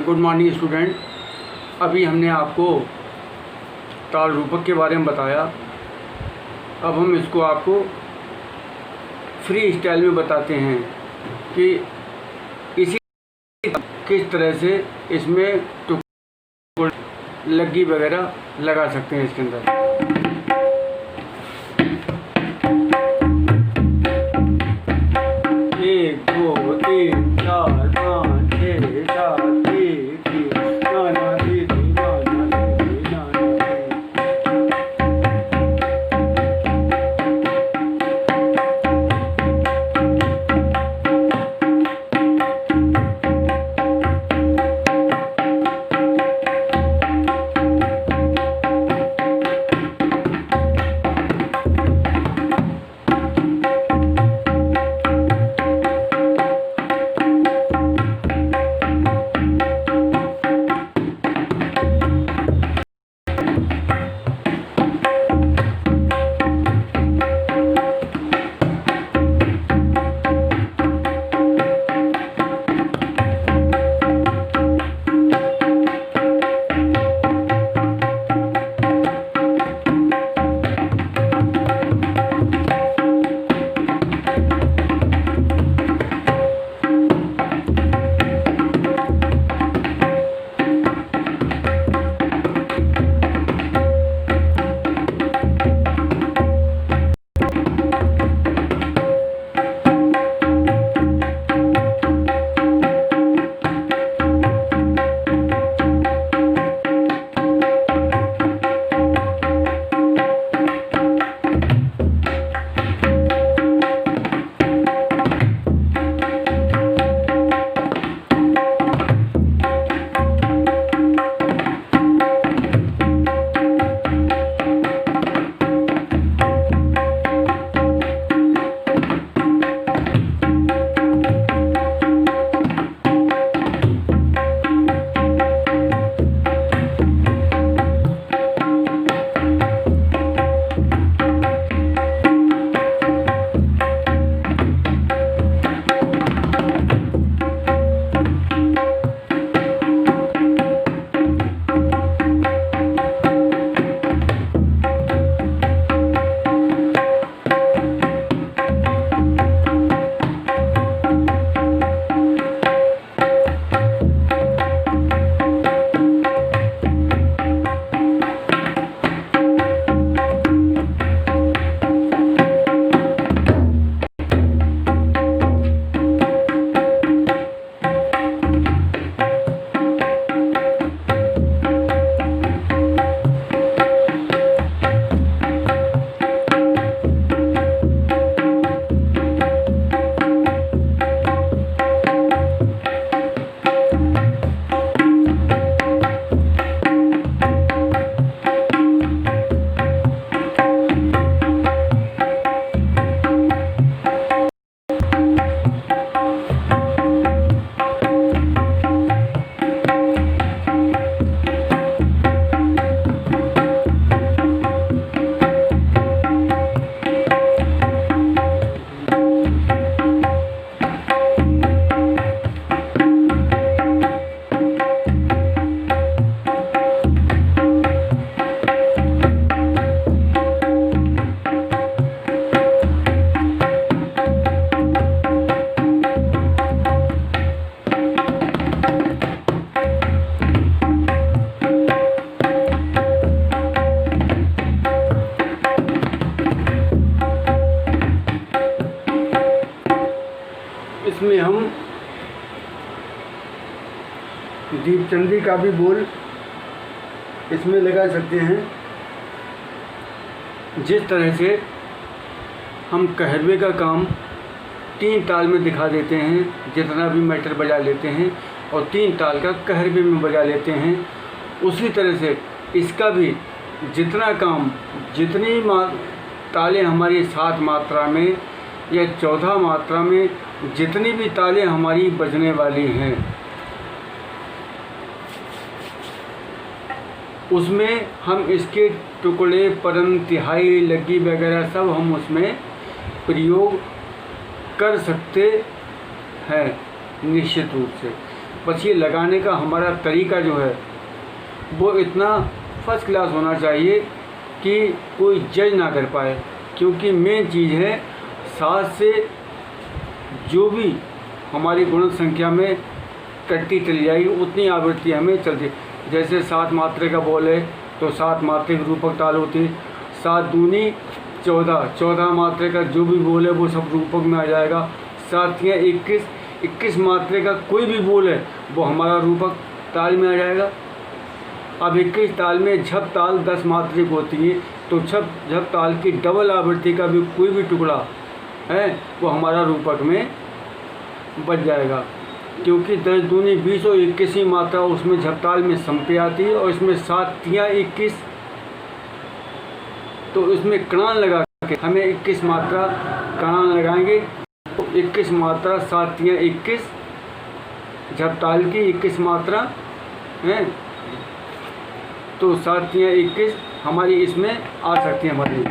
Good morning student. अभी हमने आपको ताल रूपक के बारे में बताया। अब हम इसको आपको फ्री स्टाइल में बताते हैं कि इसी किस तरह से इसमें लग्गी वगैरह लगा सकते हैं इसके अंदर। 1 2 3 4 5 6 7 1 2 नाना दीदी नाना दीदी नाना इसमें हम दीपचंदी का भी बोल इसमें लगा सकते हैं। जिस तरह से हम कहरवे का काम 3 ताल में दिखा देते हैं, जितना भी मैटर बजा लेते हैं और 3 ताल का कहरवे में बजा लेते हैं, उसी तरह से इसका भी जितना काम जितनी तालें हमारी 7 मात्रा में या 14 मात्रा में जितनी भी तालें हमारी बजने वाली हैं, उसमें हम इसके टुकड़े परम तिहाई लग्गी वगैरह सब हम उसमें प्रयोग कर सकते हैं निश्चित रूप से। बस ये लगाने का हमारा तरीका जो है वो इतना फर्स्ट क्लास होना चाहिए कि कोई जज ना कर पाए, क्योंकि मेन चीज़ है सात से जो भी हमारी गुणन संख्या में कटती चली जाएगी उतनी आवृत्ति हमें चलती। जैसे 7 मात्रा का बॉल है तो 7 मात्रा की रूपक ताल होती है, 7 दूनी 14, 14 मात्रा का जो भी बोल है वो सब रूपक में आ जाएगा। 7 या 21, 21 मात्रा का कोई भी बोल है वो हमारा रूपक ताल में आ जाएगा। अब 21 ताल में झप ताल 10 मात्रिक होती है, तो झप ताल की डबल आवृत्ति का भी कोई भी टुकड़ा है वो हमारा रूपक में बच जाएगा, क्योंकि 10 दूनी 20 और 21 मात्रा उसमें झप ताल में संपे आती है। और इसमें 7 या 21, तो इसमें कड़ान लगा के हमें 21 मात्रा कड़ान लगाएंगे, तो 21 मात्रा 7 या 21 झप ताल की 21 मात्रा है, तो 7 या 21 हमारी इसमें आ सकती है हमारी।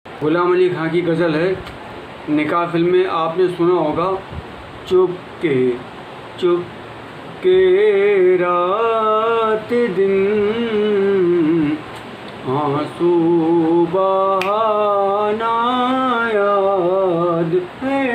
गुलाम अली खां की गज़ल है, निकाह फिल्म में आपने सुना होगा। चुपके चुपके रात दिन आंसू बहाना याद है,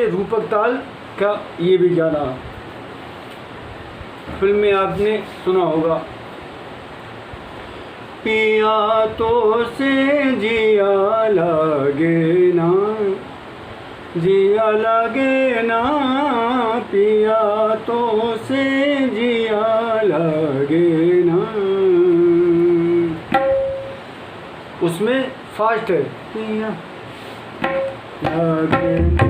रूपक ताल का ये भी गाना फिल्म में आपने सुना होगा। पिया तो से जिया लगे ना, जिया लगे ना, पिया तो से जिया लगे ना, उसमें फास्ट है पिया लगे ना।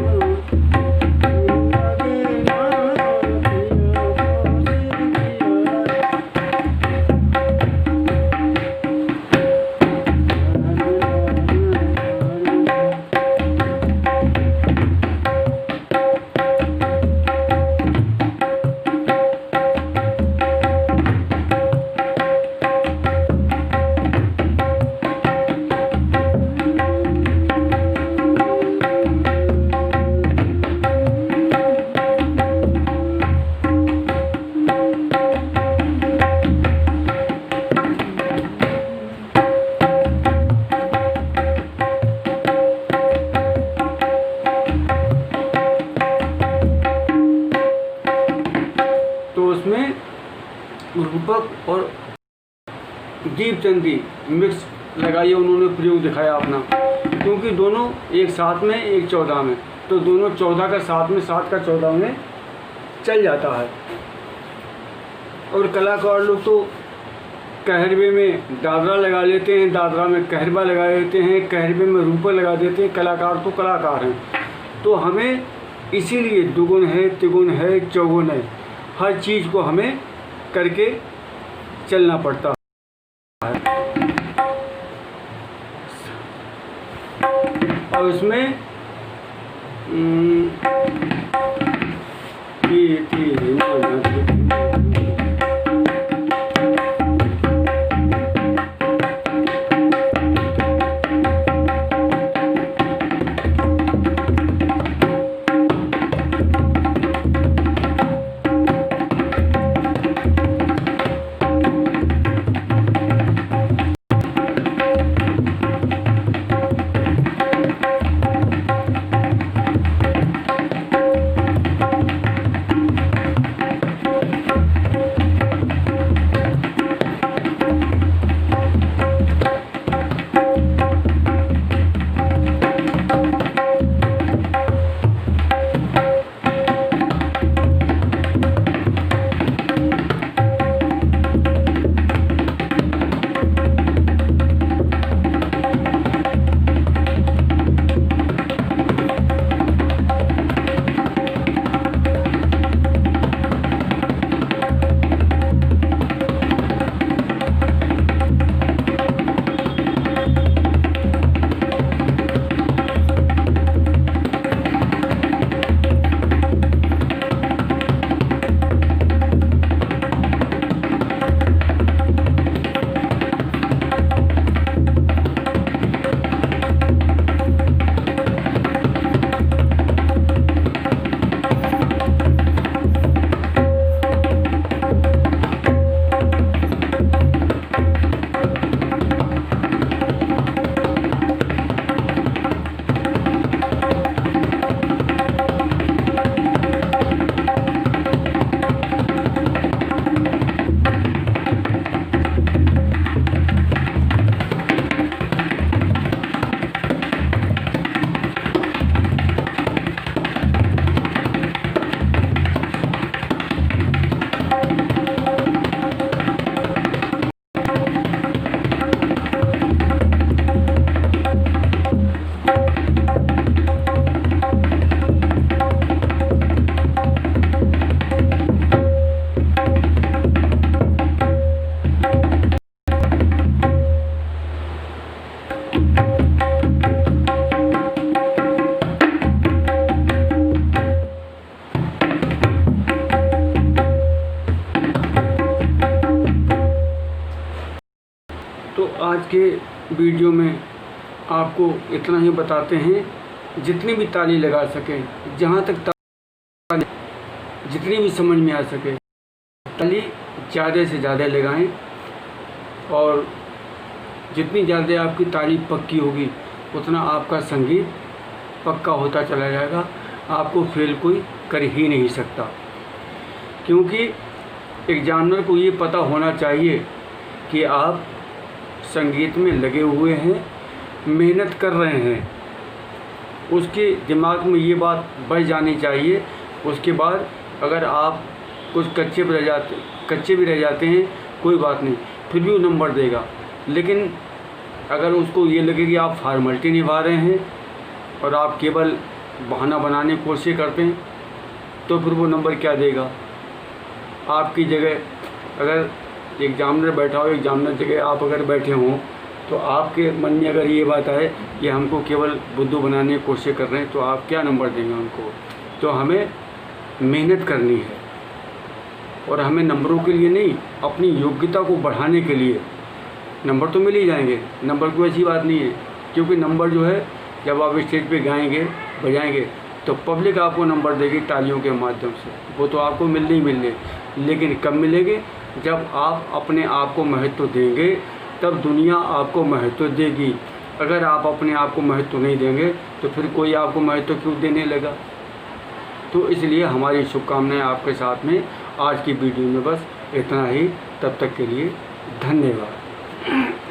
रूपक और दीपचंदी मिक्स लगाइए, उन्होंने प्रयोग दिखाया अपना, क्योंकि दोनों एक 7 में एक 14 में, तो दोनों 14 का 7 में 7 का 14 में चल जाता है। और कलाकार लोग तो कहरवे में दादरा लगा लेते हैं, दादरा में कहरवा लगा देते हैं, कहरवे में रूपक लगा देते हैं। कलाकार तो कलाकार हैं, तो हमें इसीलिए दुगुन है, तिगुन है, चौगुन है, हर चीज़ को हमें करके चलना पड़ता है। और उसमें प्रीति मन तो आज के वीडियो में आपको इतना ही बताते हैं, जितनी भी ताली लगा सके, जहाँ तक ताली जितनी भी समझ में आ सके ताली ज़्यादा से ज़्यादा लगाएं, और जितनी ज़्यादा आपकी ताली पक्की होगी उतना आपका संगीत पक्का होता चला जाएगा। आपको फेल कोई कर ही नहीं सकता, क्योंकि एग्जामिनर को ये पता होना चाहिए कि आप संगीत में लगे हुए हैं, मेहनत कर रहे हैं। उसके दिमाग में ये बात बच जानी चाहिए। उसके बाद अगर आप कुछ कच्चे भी रह जाते हैं, कोई बात नहीं, फिर भी वो नंबर देगा। लेकिन अगर उसको ये लगे कि आप फॉर्मेलिटी निभा रहे हैं और आप केवल बहाना बनाने की कोशिश करते हैं, तो फिर वो नंबर क्या देगा। आपकी जगह अगर एग्जामिनर बैठा हो, एग्जामिनर जगह आप अगर बैठे हों, तो आपके मन में अगर ये बात आए कि हमको केवल बुद्धू बनाने की कोशिश कर रहे हैं, तो आप क्या नंबर देंगे उनको। तो हमें मेहनत करनी है, और हमें नंबरों के लिए नहीं, अपनी योग्यता को बढ़ाने के लिए नंबर तो मिल ही जाएंगे। नंबर कोई ऐसी बात नहीं है, क्योंकि नंबर जो है, जब आप स्टेज पे गाएंगे बजाएंगे तो पब्लिक आपको नंबर देगी तालियों के माध्यम से, वो तो आपको मिलने ही मिलने। लेकिन कब मिलेंगे, जब आप अपने आप को महत्व देंगे, तब दुनिया आपको महत्व देगी। अगर आप अपने आप को महत्व नहीं देंगे तो फिर कोई आपको महत्व क्यों देने लगा। तो इसलिए हमारी शुभकामनाएं आपके साथ में। आज की वीडियो में बस इतना ही। तब तक के लिए धन्यवाद।